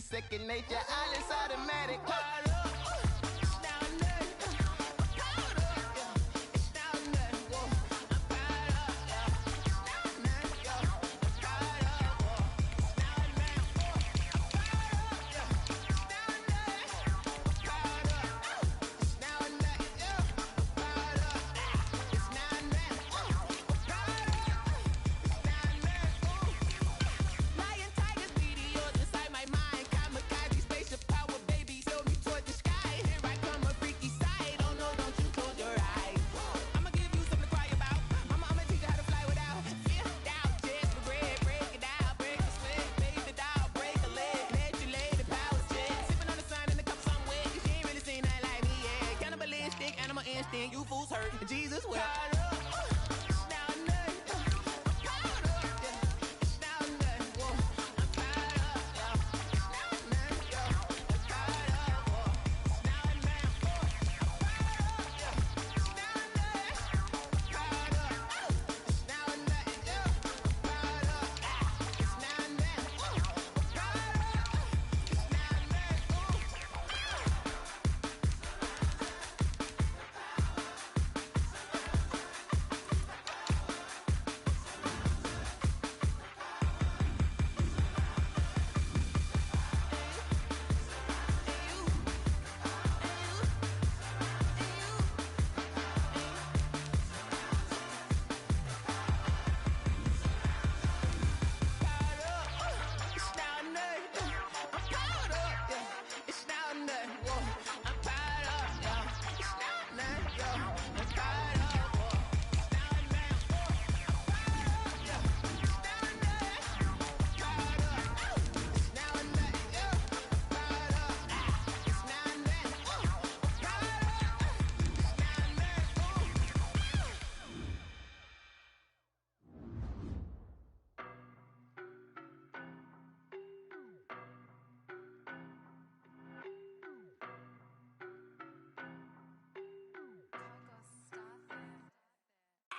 second nature. All is automatic. You fools hurt. Jesus will.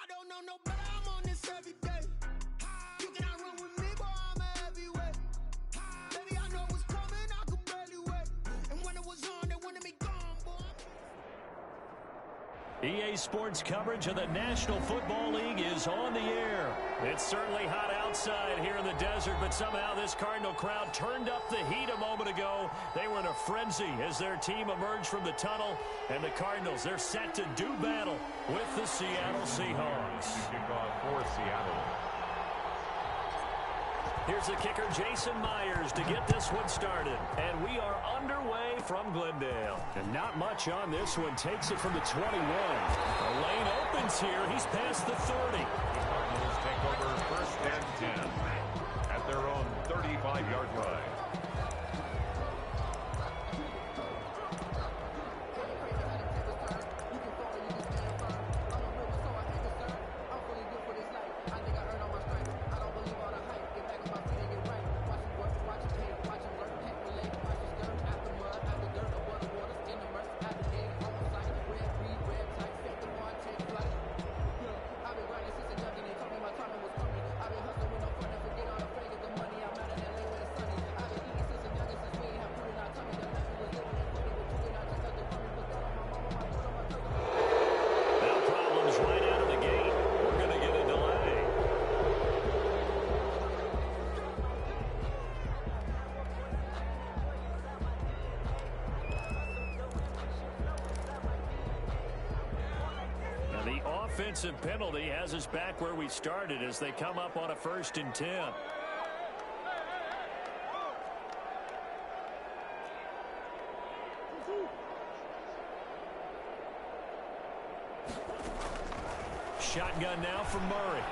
don't know no better, I'm on this every day. You cannot run with me, boy, I'm a heavyweight. Baby, I know what's coming, I could barely wait. And when it was on, they wanted me gone, boy. EA Sports coverage of the National Football League is on the air. It's certainly hot outside here in the desert, but somehow this Cardinal crowd turned up the heat a moment ago. They were in a frenzy as their team emerged from the tunnel, and the Cardinals, they're set to do battle with the Seattle Seahawks. For Seattle. Here's the kicker, Jason Myers, to get this one started. And we are underway from Glendale. And not much on this one. Takes it from the 21. The lane opens here. He's past the 30. Cardinals take over first and 10 at their own 35-yard line. Offensive penalty has us back where we started as they come up on a 1st and 10. Shotgun now from Murray.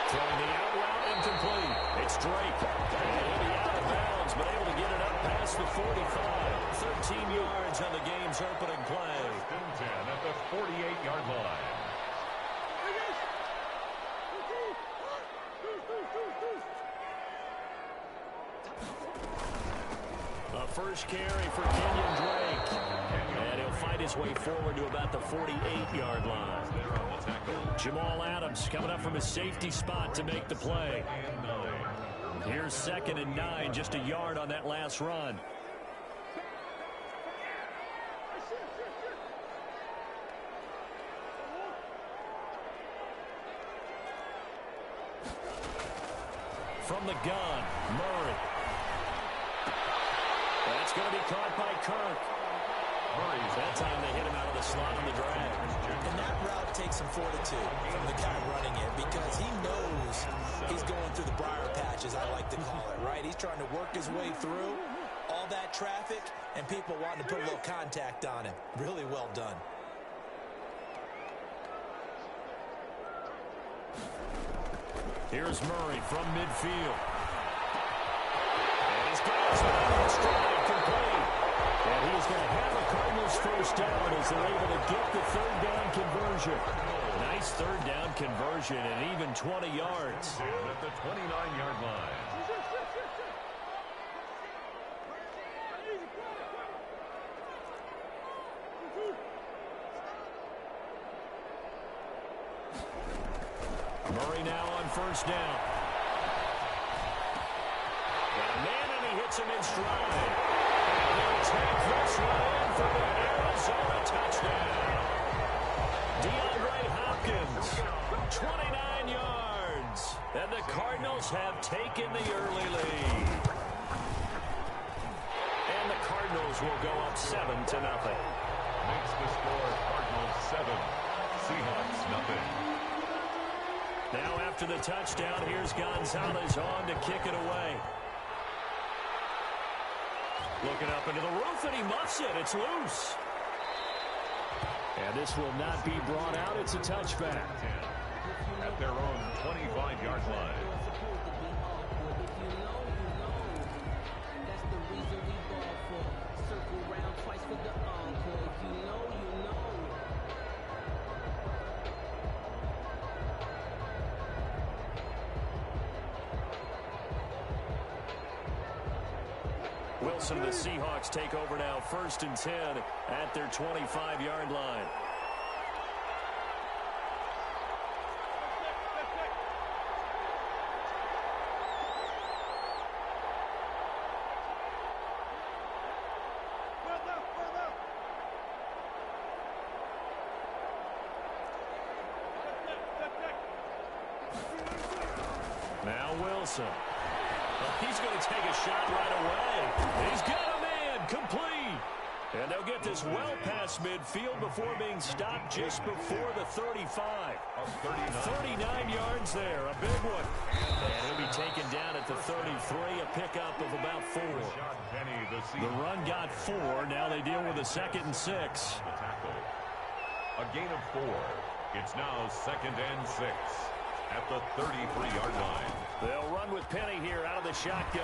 Throwing the out route incomplete. It's Drake. And he'll be out of bounds, but able to get it up past the 45. 13 yards on the game's opening play. 10 at the 48-yard line. A first carry for Kenyon Drake. And he'll fight his way forward to about the 48-yard line. Jamal Adams coming up from his safety spot to make the play. Here's 2nd and 9, just a yard on that last run. From the gun, Murray. That's going to be caught by Kirk. Murray's that time they hit him out of the slot on the drag. And that route takes some fortitude from the guy running it because he knows he's going through the briar patch, as I like to call it, right? He's trying to work his way through all that traffic and people wanting to put a little contact on him. Really well done. Here's Murray from midfield. And he's got his man in stride, complete. And he's going to have a Cardinals first down as they're able to get the 3rd down conversion. Nice 3rd down conversion and even 20 yards. At the 29-yard line. Murray now on first down. Got a man and he hits him in stride. And he'll take this one in for the Arizona touchdown. DeAndre Hopkins, 29 yards. And the Cardinals have taken the early lead. And the Cardinals will go up 7-0. Makes the score Cardinals 7, Seahawks nothing. Now after the touchdown, here's Gonzalez on to kick it away. Looking up into the roof, and he muffs it. It's loose. And this will not be brought out. It's a touchback. At their own 25-yard line. Wilson, the Seahawks take over now, 1st and 10 at their 25-yard line. Now Wilson. He's going to take a shot right away. He's got a man, complete. And they'll get this well past midfield before being stopped just before the 35. 39 yards there, a big one. And he'll be taken down at the 33, a pickup of about 4. The run got 4. Now they deal with a 2nd and 6. A gain of 4. It's now 2nd and 6 at the 33-yard line. They'll run with Penny here out of the shotgun.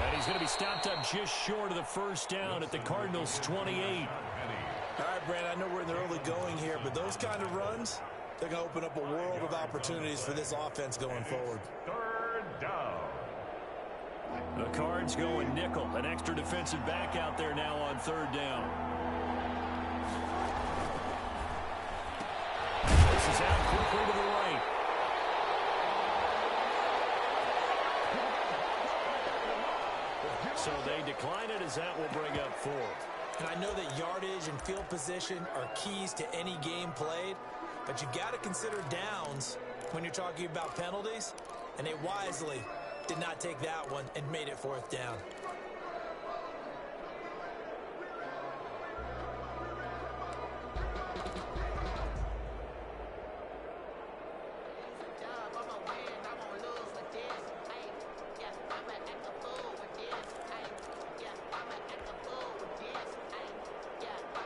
And he's going to be stopped up just short of the first down at the Cardinals' 28. All right, Brad, I know we're in the early going here, but those kind of runs, they're going to open up a world of opportunities for this offense going forward. 3rd down. The Cards going nickel. An extra defensive back out there now on 3rd down. This is out quickly to the right. So they decline it as that will bring up 4th. And I know that yardage and field position are keys to any game played, but you got to consider downs when you're talking about penalties, and they wisely did not take that one and made it 4th down.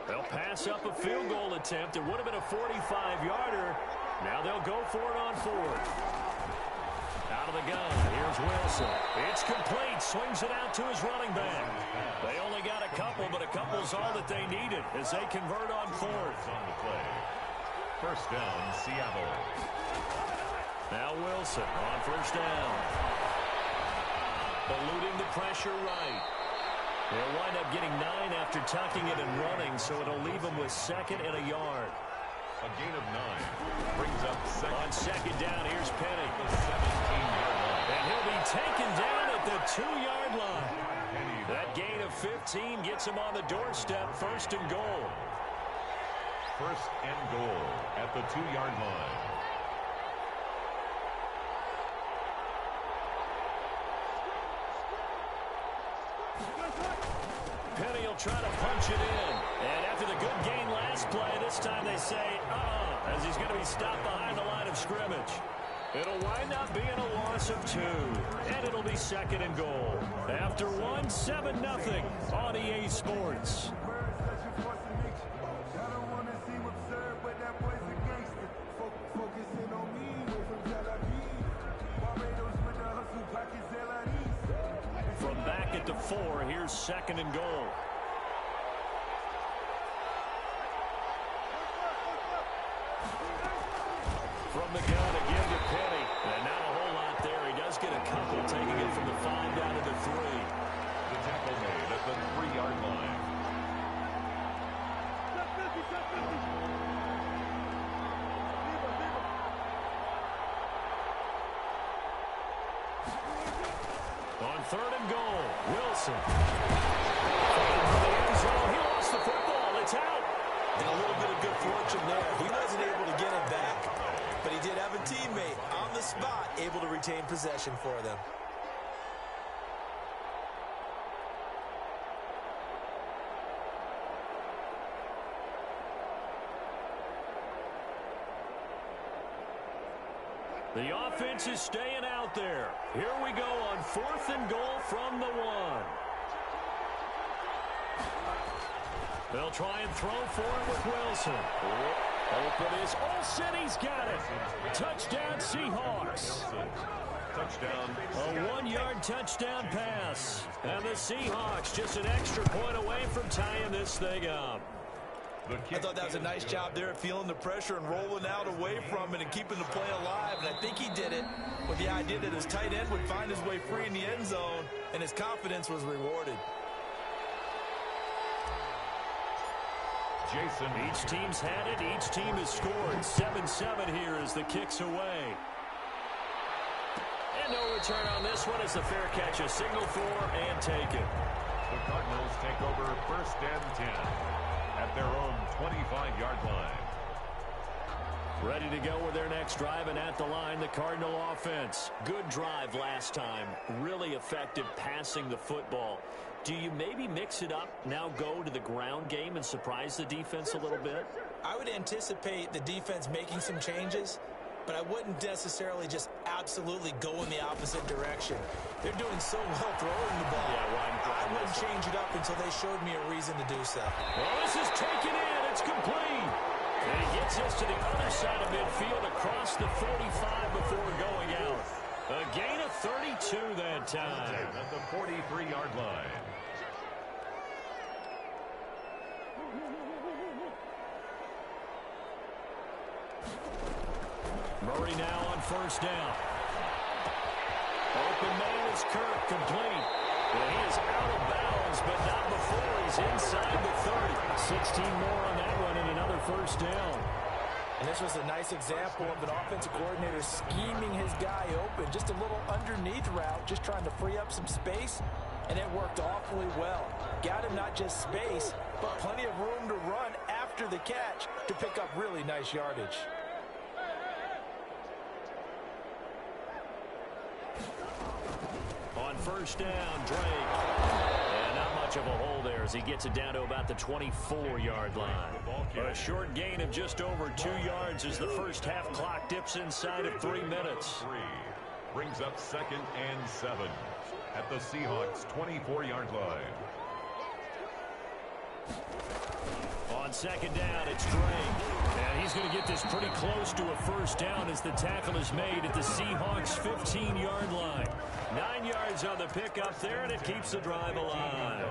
They'll pass up a field goal attempt. It would have been a 45-yarder. Now they'll go for it on 4th. Out of the gun, here's Wilson. It's complete, swings it out to his running back. They only got a couple, but a couple's all that they needed as they convert on 4th. On the play. 1st down, Seattle. Now Wilson on 1st down. Eluding the pressure right. They'll wind up getting 9 after tucking it and running, so it'll leave them with 2nd and a yard. A gain of 9 brings up 2nd. On 2nd down, here's Penny. The 17-yard line. And he'll be taken down at the 2-yard line. That gain of 15 gets him on the doorstep, 1st and goal. 1st and goal at the 2-yard line. Penny will try to punch it in. And after the good gain last play, this time they say, as he's going to be stopped behind the line of scrimmage. It'll wind up being a loss of 2. And it'll be 2nd and goal. After 1, 7-0 on EA Sports. From back at the 4, here's 2nd and goal. From the gun again to Penny. And not a whole lot there. He does get a couple, taking it from the 5 down to the 3. The tackle made at the 3-yard line. On 3rd and goal, Wilson. From the end zone, he lost the football. It's out. And a little bit of good fortune there. He wasn't able to get it back, but he did have a teammate on the spot able to retain possession for them. The offense is staying out there. Here we go on 4th and goal from the 1. They'll try and throw for it with Wilson. Open is Olsen. He's got it. Touchdown, Seahawks. Touchdown. A 1-yard touchdown pass. And the Seahawks just an extra point away from tying this thing up. I thought that was a nice job there, feeling the pressure and rolling out away from it and keeping the play alive. And I think he did it with the idea that his tight end would find his way free in the end zone, and his confidence was rewarded. Jason. Each team's had it. Each team has scored. 7-7 here as the kick's away. And no return on this one as the fair catch. A signal for and taken. The Cardinals take over 1st and 10 at their own 25-yard line. Ready to go with their next drive, and at the line, the Cardinal offense. Good drive last time. Really effective passing the football. Do you maybe mix it up, now go to the ground game and surprise the defense a little bit? I would anticipate the defense making some changes, but I wouldn't necessarily just absolutely go in the opposite direction. They're doing so well throwing the ball. I wouldn't change it up until they showed me a reason to do so. Well, this is taken in. It's complete. And he gets us to the other side of midfield across the 45 before going out. A gain of 32 that time. At the 43-yard line. Murray now on 1st down. Open man is Kirk, complete. And he is out of bounds, but not before he's inside the 30. 16 more on that one and another 1st down. And this was a nice example of an offensive coordinator scheming his guy open. Just a little underneath route, just trying to free up some space, and it worked awfully well. Got him not just space, but plenty of room to run after the catch to pick up really nice yardage. On 1st down, Drake. And not much of a hole there as he gets it down to about the 24-yard line. A short gain of just over 2 yards as the first half clock dips inside of 3 minutes. Brings up 2nd and 7 at the Seahawks' 24-yard line. On 2nd down, it's Drake. And he's going to get this pretty close to a 1st down as the tackle is made at the Seahawks' 15-yard line. 9 yards on the pickup there, and it keeps the drive alive.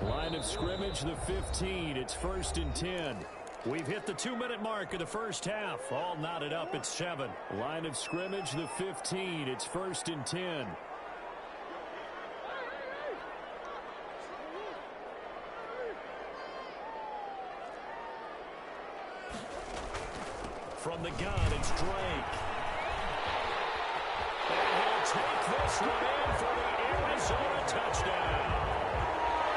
Line of scrimmage, the 15. It's 1st and 10. We've hit the 2-minute mark of the first half. All knotted up at 7. Line of scrimmage, the 15. It's 1st and 10. From the gun, it's Drake. And he'll take this one in for the Arizona touchdown.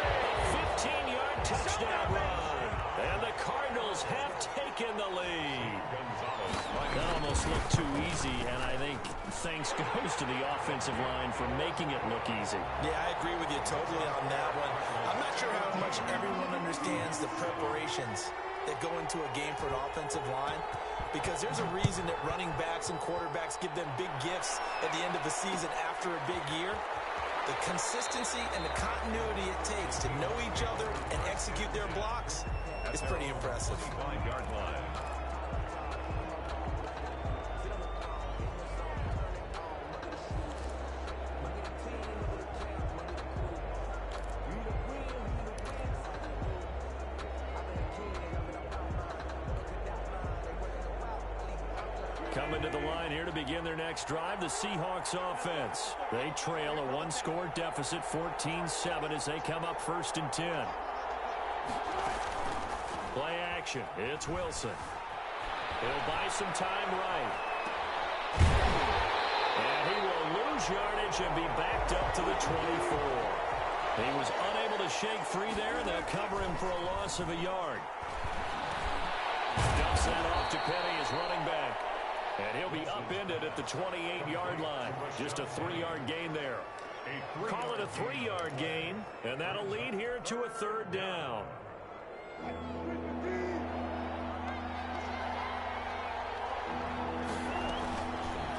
A 15-yard touchdown run. And the Cardinals have taken the lead. That almost looked too easy, and I think thanks goes to the offensive line for making it look easy. Yeah, I agree with you totally on that one. I'm not sure how much everyone understands the preparations that go into a game for an offensive line, because there's a reason that running backs and quarterbacks give them big gifts at the end of the season after a big year. The consistency and the continuity it takes to know each other and execute their blocks is pretty impressive. 5-yard line. Coming to the line here to begin their next drive, the Seahawks offense. They trail a one-score deficit, 14-7, as they come up 1st and 10. Play action. It's Wilson. He'll buy some time right. And he will lose yardage and be backed up to the 24. He was unable to shake free there, and they'll cover him for a loss of a yard. Dumps that off to Penny as running back. And he'll be upended at the 28-yard line. Just a 3-yard gain there. Call it a 3-yard gain, and that'll lead here to a 3rd down.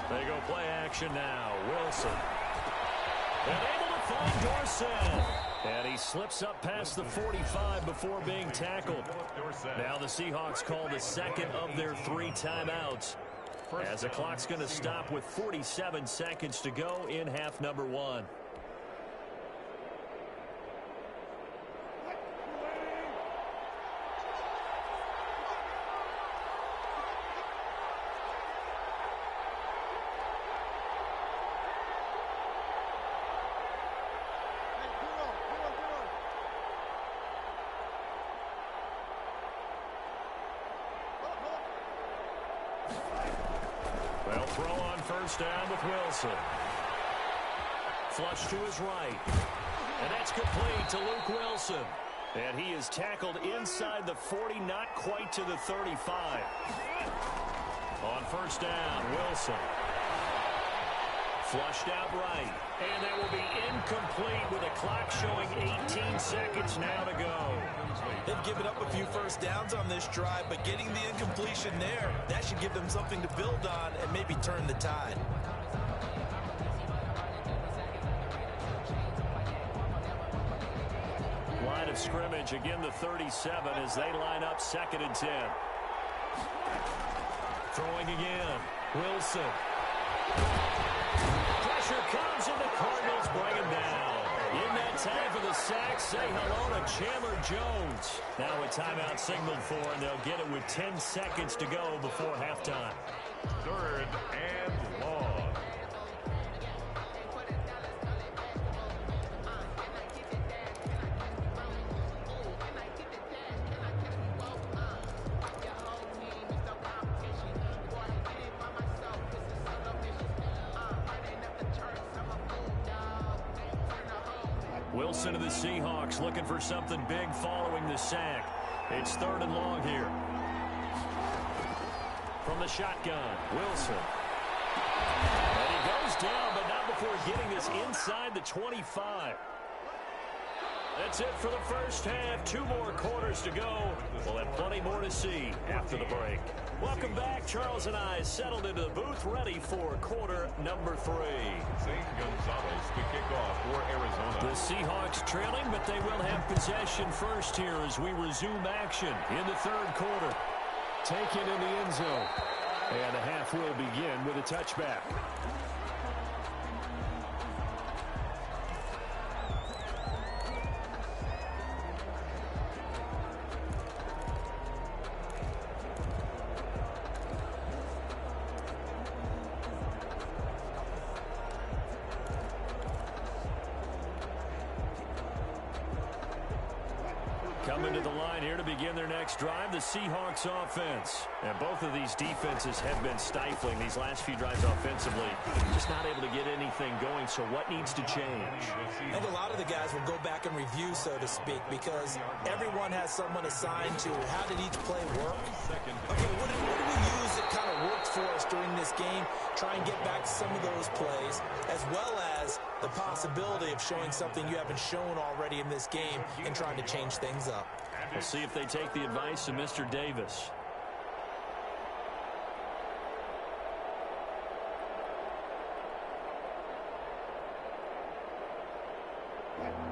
They go play action now. Wilson. And able to find Dorsett. And he slips up past the 45 before being tackled. Now the Seahawks call the second of their 3 timeouts, as the clock's going to stop with 47 seconds to go in half number 1. They'll throw on 1st down with Wilson. Flush to his right. And that's complete to Luke Wilson. And he is tackled inside the 40, not quite to the 35. On 1st down, Wilson. Flushed out right. And that will be incomplete with a clock showing 18 seconds now to go. They've given up a few 1st downs on this drive, but getting the incompletion there, that should give them something to build on and maybe turn the tide. Line of scrimmage, again the 37 as they line up 2nd and 10. Throwing again. Wilson. Pressure comes and the Cardinals bring him down. In that time for the sack, say hello to Chandler Jones. Now a timeout signaled for, and they'll get it with 10 seconds to go before halftime. 3rd and long. Wilson of the Seahawks looking for something big following the sack. It's 3rd and long here. From the shotgun, Wilson. And he goes down, but not before getting this inside the 25. That's it for the 1st half. 2 more quarters to go. We'll have plenty more to see after the break. Welcome back. Charles and I settled into the booth, ready for quarter number 3. St. Gonzalez to kick off for Arizona. The Seahawks trailing, but they will have possession first here as we resume action in the 3rd quarter. Taken in the end zone. And the half will begin with a touchback. Coming to the line here to begin their next drive, the Seahawks offense. And both of these defenses have been stifling these last few drives offensively. Just not able to get anything going, so what needs to change? I think a lot of the guys will go back and review, so to speak, because everyone has someone assigned to how did each play work. Okay, what did we use that kind of worked for us during this game? Try and get back to some of those plays, as well as the possibility of showing something you haven't shown already in this game and trying to change things up. We'll see if they take the advice of Mr. Davis.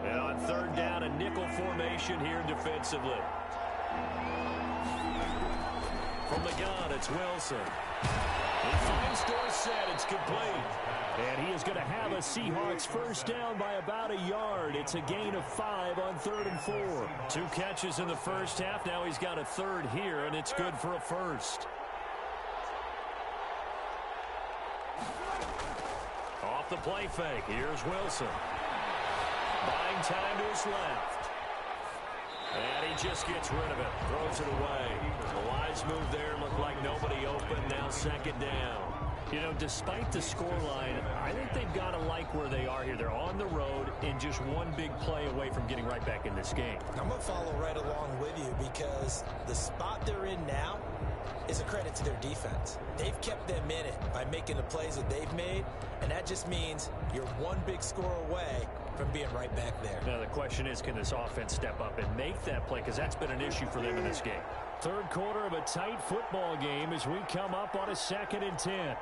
And on third down, a nickel formation here defensively. From the gun, it's Wilson. He finds Dorsett. It's complete. And he is going to have a Seahawks first down by about a yard. It's a gain of 5 on 3rd and 4. 2 catches in the first half. Now he's got a third here, and it's good for a first. Off the play fake. Here's Wilson. Buying time to his left. And he just gets rid of it. Throws it away. A wise move there. Looked like nobody open. Now second down. You know, despite the scoreline, I think they've got to like where they are here. They're on the road and just one big play away from getting right back in this game. I'm going to follow right along with you because the spot they're in now is a credit to their defense. They've kept them in it by making the plays that they've made, and that just means you're one big score away from being right back there. Now, the question is, can this offense step up and make that play? Because that's been an issue for them in this game. Third quarter of a tight football game as we come up on a 2nd and 10.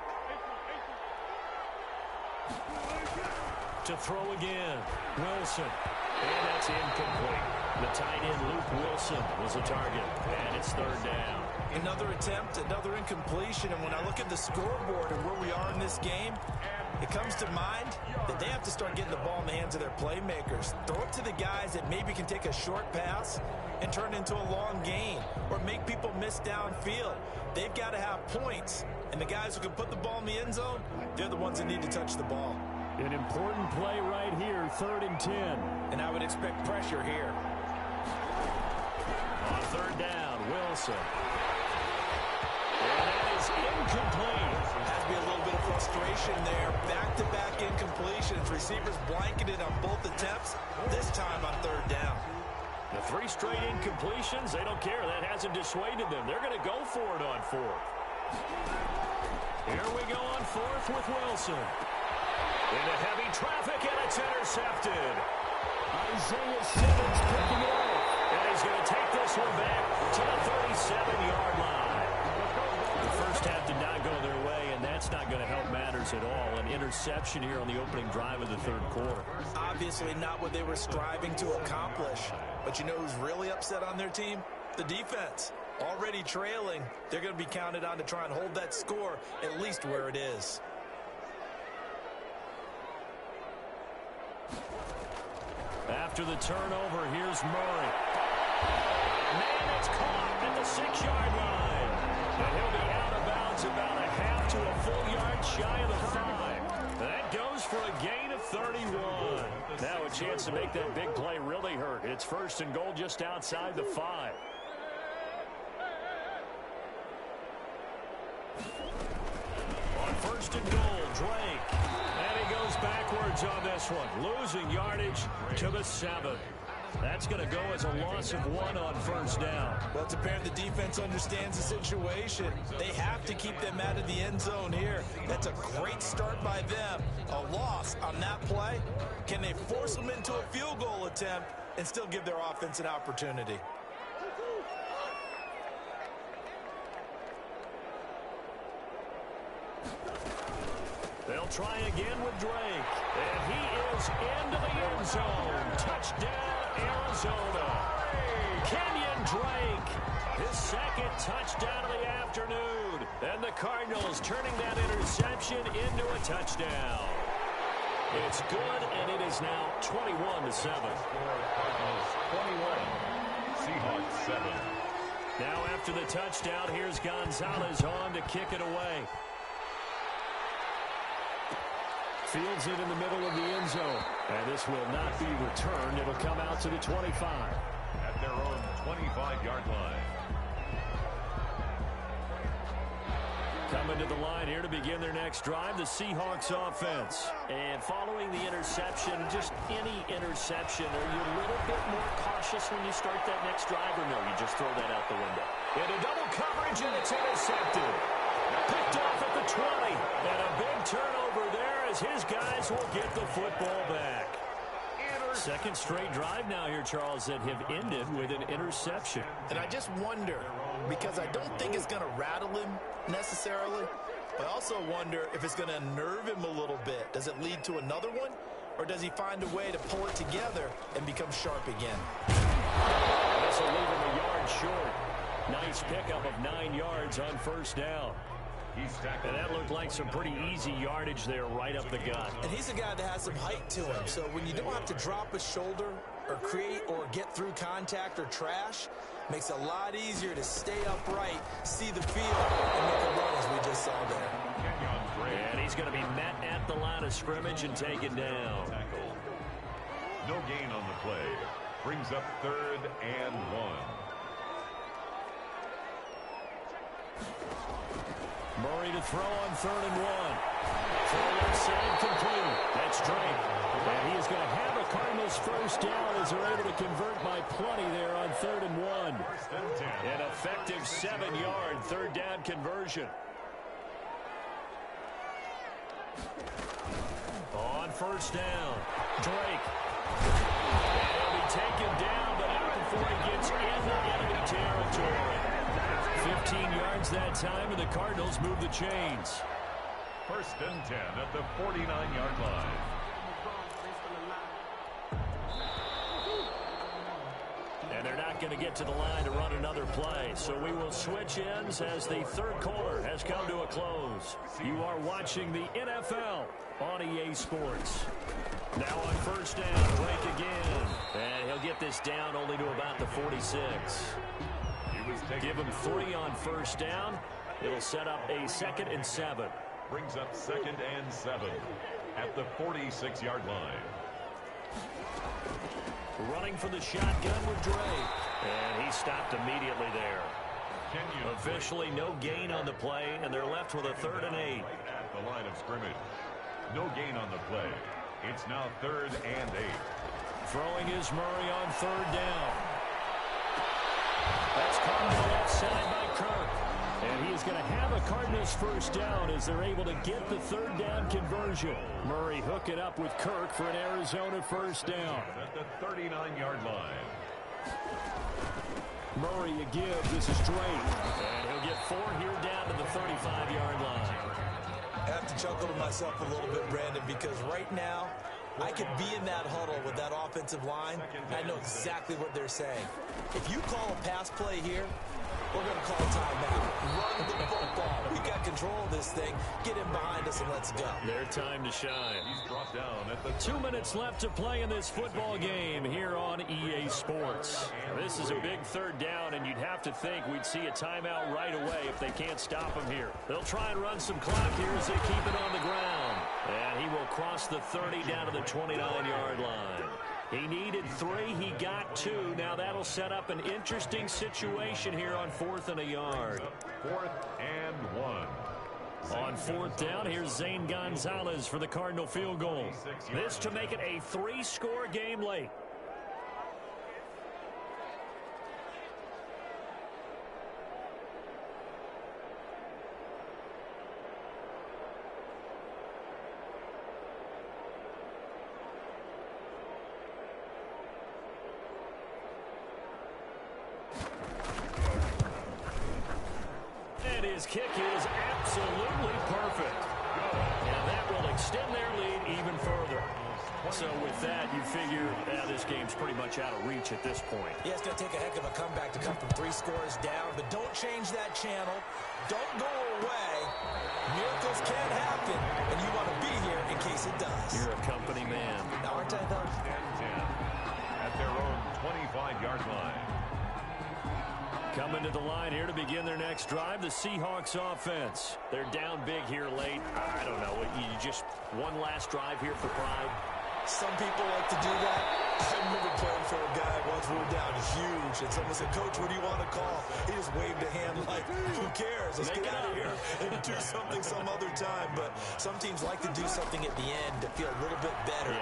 To throw again, Wilson. And that's incomplete. The tight end, Luke Wilson, was a target. And it's third down. Another attempt, another incompletion. And when I look at the scoreboard and where we are in this game, it comes to mind that they have to start getting the ball in the hands of their playmakers. Throw it to the guys that maybe can take a short pass and turn it into a long gain or make people miss downfield. They've got to have points. And the guys who can put the ball in the end zone, they're the ones that need to touch the ball. An important play right here, 3rd and 10. And I would expect pressure here. On third down, Wilson. And that is incomplete. Has to be a little bit of frustration there. Back-to-back incompletions. Receivers blanketed on both attempts, this time on third down. The 3 straight incompletions, they don't care. That hasn't dissuaded them. They're going to go for it on 4th. Here we go on 4th with Wilson. Into heavy traffic, and it's intercepted. Isaiah Simmons picking it up. And he's going to take this one back to the 37-yard line. The first half did not go their way, and that's not going to help matters at all. An interception here on the opening drive of the third quarter. Obviously not what they were striving to accomplish. But you know who's really upset on their team? The defense. Already trailing, they're going to be counted on to try and hold that score at least where it is. After the turnover, here's Murray. Man, it's caught at the 6-yard line. And he'll be out of bounds about a half to a full yard shy of the 5. That goes for a gain of 31. Now a chance to make that big play really hurt. It's 1st and goal just outside the 5. On 1st and goal, Drake. And he goes backwards on this one, losing yardage to the 7. That's going to go as a loss of 1 on 1st down. Well, it's apparent the defense understands the situation. They have to keep them out of the end zone here. That's a great start by them. A loss on that play. Can they force them into a field goal attempt and still give their offense an opportunity? They'll try again with Drake. And he is into the end zone. Touchdown, Arizona. Kenyon Drake, his 2nd touchdown of the afternoon. And the Cardinals turning that interception into a touchdown. It's good, and it is now 21-7. Cardinals 21, Seahawks 7. Now after the touchdown, here's Gonzalez on to kick it away. Fields it in the middle of the end zone. And this will not be returned. It'll come out to the 25. At their own 35-yard line. Coming to the line here to begin their next drive, the Seahawks offense. And following the interception, just any interception, are you a little bit more cautious when you start that next drive, or no, you just throw that out the window? Into double coverage, and it's intercepted. Picked off at the 20. And a big turnover there as his guys will get the football back. Second straight drive now here, Charles, that have ended with an interception. And I just wonder, because I don't think it's going to rattle him necessarily, but I also wonder if it's going to unnerve him a little bit. Does it lead to another one, or does he find a way to pull it together and become sharp again? This will leave him a yard short. Nice pickup of 9 yards on first down. And that looked like some pretty easy yardage there right up the gut. And he's a guy that has some height to him, so when you don't have to drop a shoulder or create or get through contact or trash, makes it a lot easier to stay upright, see the field, and make a run as we just saw there. And he's going to be met at the line of scrimmage and taken down. No gain on the play. Brings up 3rd and 1. Murray to throw on 3rd and 1. Fuller save complete. That's Drake. And he is going to have a Cardinals first down as they're able to convert by plenty there on 3rd and 1. An effective 7-yard 3rd down conversion. On first down, Drake. And he'll be taken down, but not before he gets into enemy territory. 15 yards that time, and the Cardinals move the chains. 1st and 10 at the 49-yard line. And they're not going to get to the line to run another play. So we will switch ends as the 3rd quarter has come to a close. You are watching the NFL on EA Sports. Now on first down, Drake again. And he'll get this down only to about the 46. Give him 3 on first down. It'll set up a 2nd and 7. Brings up 2nd and 7 at the 46-yard line. Running for the shotgun with Drake. And he stopped immediately there. Officially no gain on the play, and they're left with a 3rd and 8. At the line of scrimmage. No gain on the play. It's now 3rd and 8. Throwing is Murray on 3rd down. That's caught on the left side by Kirk. And he is going to have a Cardinals first down as they're able to get the 3rd down conversion. Murray hooking up with Kirk for an Arizona first down. At the 39-yard line. Murray a give. This is Drake. And he'll get 4 here down to the 35-yard line. I have to chuckle to myself a little bit, Brandon, because right now I could be in that huddle with that offensive line. I know exactly what they're saying. If you call a pass play here, we're going to call timeout. Run the football. We got control of this thing. Get him behind us and let's go. Their time to shine. He's dropped down at the 2 minutes left to play in this football game here on EA Sports. This is a big 3rd down, and you'd have to think we'd see a timeout right away if they can't stop him here. They'll try and run some clock here as they keep it on the ground. And he will cross the 30 down to the 29-yard line. He needed 3. He got 2. Now that'll set up an interesting situation here on 4th and a yard. 4th and 1. On 4th down, here's Zane Gonzalez for the Cardinal field goal. This to make it a 3-score game late. His kick is absolutely perfect. And that will extend their lead even further. So with that, you figure this game's pretty much out of reach at this point. Yeah, it's going to take a heck of a comeback to come from 3 scores down, but don't change that channel. Don't go away. Miracles can happen, and you want to be here in case it does. You're a company man. Now, aren't I, though? 10 at their own 25-yard line. Coming to the line here to begin their next drive, the Seahawks offense. They're down big here late. I don't know. You just one last drive here for pride. Some people like to do that. I remember playing for a guy once we were down huge, and someone said, "Coach, what do you want to call?" He just waved a hand like, who cares? Let's get out of here and do something some other time. But some teams like to do something at the end to feel a little bit better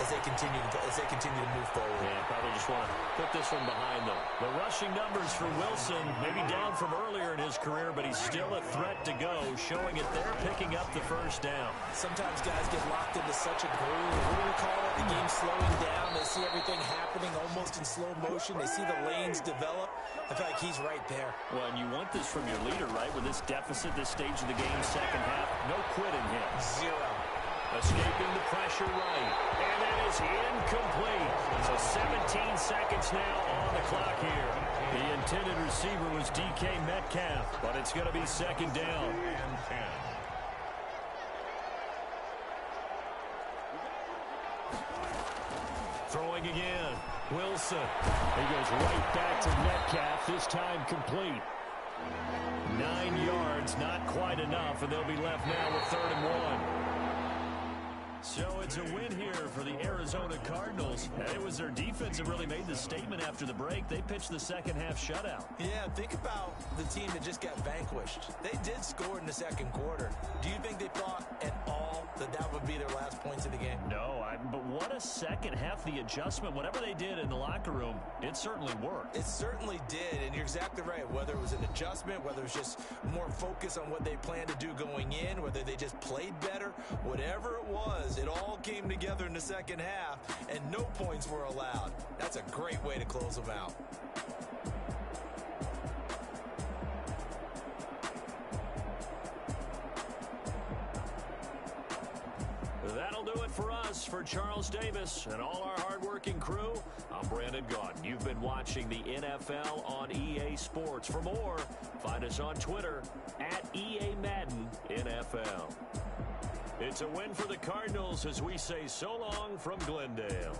as they continue to move forward. Yeah, probably just want to put this one behind them. The rushing numbers for Wilson, maybe down from earlier in his career, but he's still a threat to go, showing it there, picking up the first down. Sometimes guys get locked into such a groove. What do we call it? The game's slowing down. They see everything happening almost in slow motion. They see the lanes develop. I feel like he's right there. Well, and you want this from your leader, right? With this deficit, this stage of the game, second half, no quitting him. Zero. Escaping the pressure right. And that is incomplete. So 17 seconds now on the clock here. The intended receiver was DK Metcalf, but it's going to be second down. And 10. Throwing again. Wilson. He goes right back to Metcalf, this time complete. 9 yards, not quite enough, and they'll be left now with 3rd and 1. So it's a win here for the Arizona Cardinals. And it was their defense that really made the statement after the break. They pitched the second half shutout. Yeah, think about the team that just got vanquished. They did score in the second quarter. Do you think they thought at all that that would be their last points of the game? No, but what a second half. The adjustment, whatever they did in the locker room, it certainly worked. It certainly did, and you're exactly right. Whether it was an adjustment, whether it was just more focus on what they planned to do going in, whether they just played better, whatever it was, it all came together in the second half, and no points were allowed. That's a great way to close them out. That'll do it for us. For Charles Davis and all our hardworking crew, I'm Brandon Gaudin. You've been watching the NFL on EA Sports. For more, find us on Twitter at EA Madden NFL. It's a win for the Cardinals as we say so long from Glendale.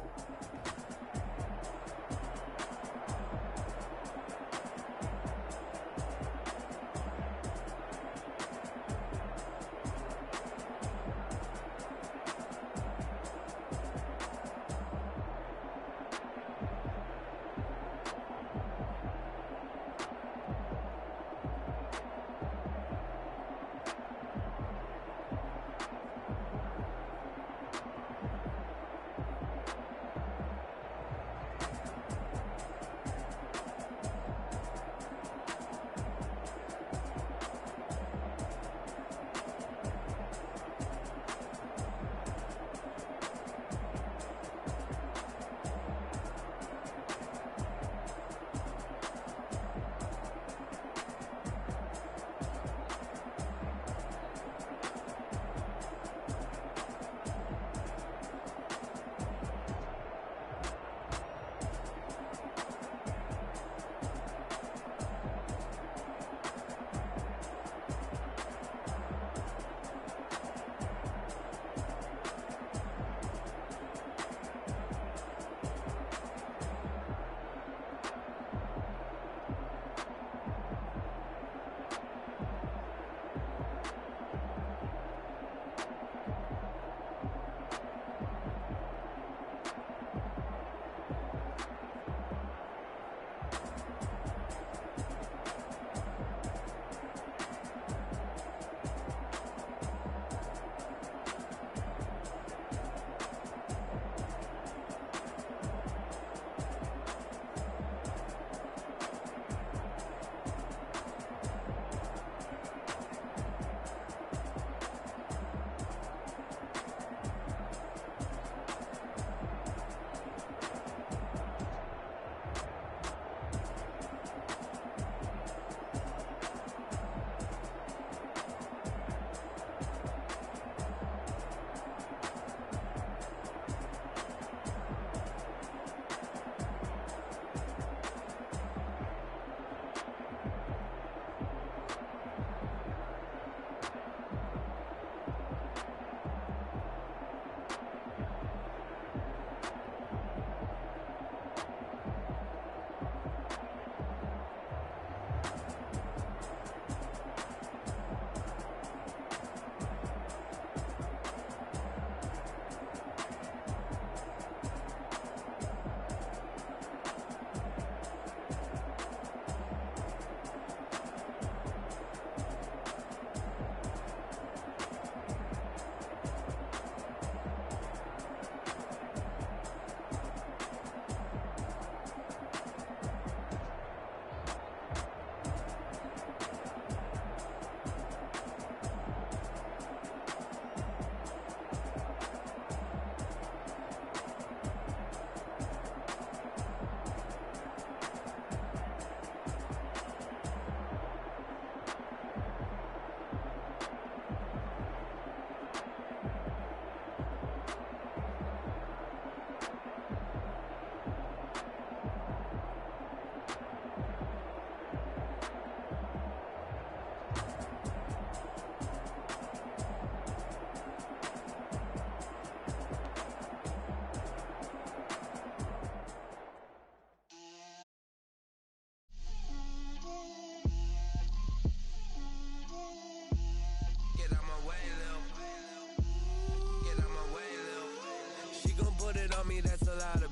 on me, that's a lot of